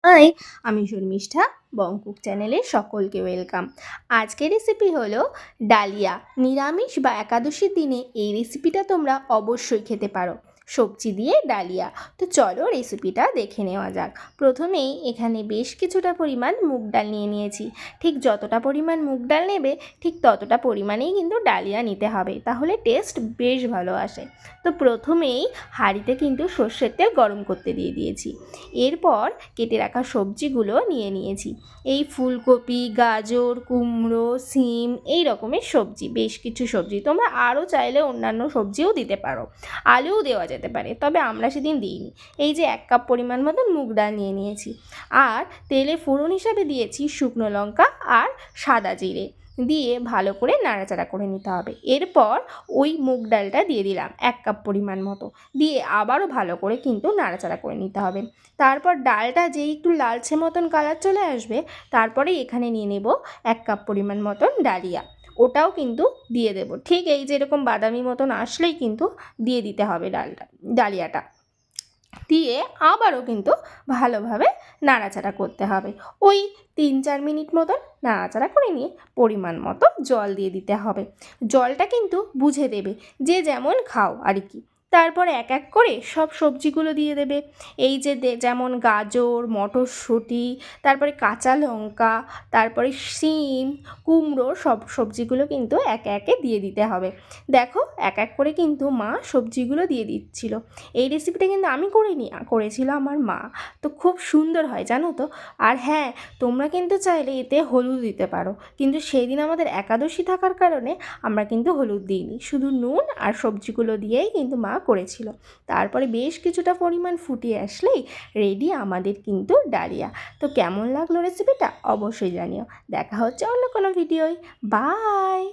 High, আমি শর্মিষ্ঠা। বংকুক চ্যানেলে সকলকে ওয়েলকাম। আজকের রেসিপি হলো ডালিয়া। নিরামিষ বা একাদশীর দিনে এই রেসিপিটা তোমরা অবশ্যই খেতে পারো, সবজি দিয়ে ডালিয়া। তো চলো রেসিপিটা দেখে নেওয়া যাক। প্রথমেই এখানে বেশ কিছুটা পরিমাণ মুগ ডাল নিয়ে নিয়েছি। ঠিক যতটা পরিমাণ মুগ ডাল নেবে ঠিক ততটা পরিমাণেই কিন্তু ডালিয়া নিতে হবে, তাহলে টেস্ট বেশ ভালো আসে। তো প্রথমেই হাঁড়িতে কিন্তু সর্ষের তেল গরম করতে দিয়ে দিয়েছি। এরপর কেটে রাখা সবজিগুলো নিয়ে নিয়েছি। এই ফুলকপি, গাজর, কুমড়ো, সিম এই রকমের সবজি, বেশ কিছু সবজি। তোমরা আরও চাইলে অন্যান্য সবজিও দিতে পারো, আলুও দেওয়া যেতে পারে, তবে আমরা সেদিন দিইনি। এই যে 1 কাপ পরিমাণ মতন মুগ ডাল নিয়ে নিয়েছি। আর তেলে ফোড়ন হিসাবে দিয়েছি শুকনো লঙ্কা আর সাদা জিরে দিয়ে ভালো করে নাড়াচাড়া করে নিতে হবে। এরপর ওই মুগ ডালটা দিয়ে দিলাম 1 কাপ পরিমাণ মতো, দিয়ে আবারও ভালো করে কিন্তু নাড়াচাড়া করে নিতে হবে। তারপর ডালটা যেই একটু লালচে মতন কালার চলে আসবে, তারপরে এখানে নিয়ে নেব 1 কাপ পরিমাণ মতন ডালিয়া। ওটাও কিন্তু দিয়ে দেব। ঠিক এই যেরকম বাদামি মতন আসলেই কিন্তু দিয়ে দিতে হবে ডালিয়াটা। দিয়ে আবারও কিন্তু ভালোভাবে নাড়াচাড়া করতে হবে। ওই 3-4 মিনিট মতন নাড়াচাড়া করে নিয়ে পরিমাণ মতো জল দিয়ে দিতে হবে। জলটা কিন্তু বুঝে দেবে, যে যেমন খাও আর কি। তারপর এক এক করে সব সবজিগুলো দিয়ে দেবে। এই যে যেমন গাজর, মটরশুঁটি, তারপরে কাঁচা লঙ্কা, তারপরে শিম, কুমড়ো, সব সবজিগুলো কিন্তু একে একে দিয়ে দিতে হবে। দেখো এক এক করে কিন্তু মা সবজিগুলো দিয়ে দিচ্ছিল। এই রেসিপিটা কিন্তু আমি করিনি, করেছিল আমার মা। তো খুব সুন্দর হয় জানো তো। আর হ্যাঁ, তোমরা কিন্তু চাইলে এতে হলুদ দিতে পারো, কিন্তু সেই দিন আমাদের একাদশী থাকার কারণে আমরা কিন্তু হলুদ দিইনি, শুধু নুন আর সবজিগুলো দিয়েই কিন্তু মা করেছিল। তারপরে বেশ কিছুটা পরিমাণ ফুটিয়ে আসলেই রেডি আমাদের কিন্তু ডালিয়া। তো কেমন লাগলো রেসিপিটা অবশ্যই জানিও। দেখা হচ্ছে অন্য কোনো ভিডিওয়। বাই।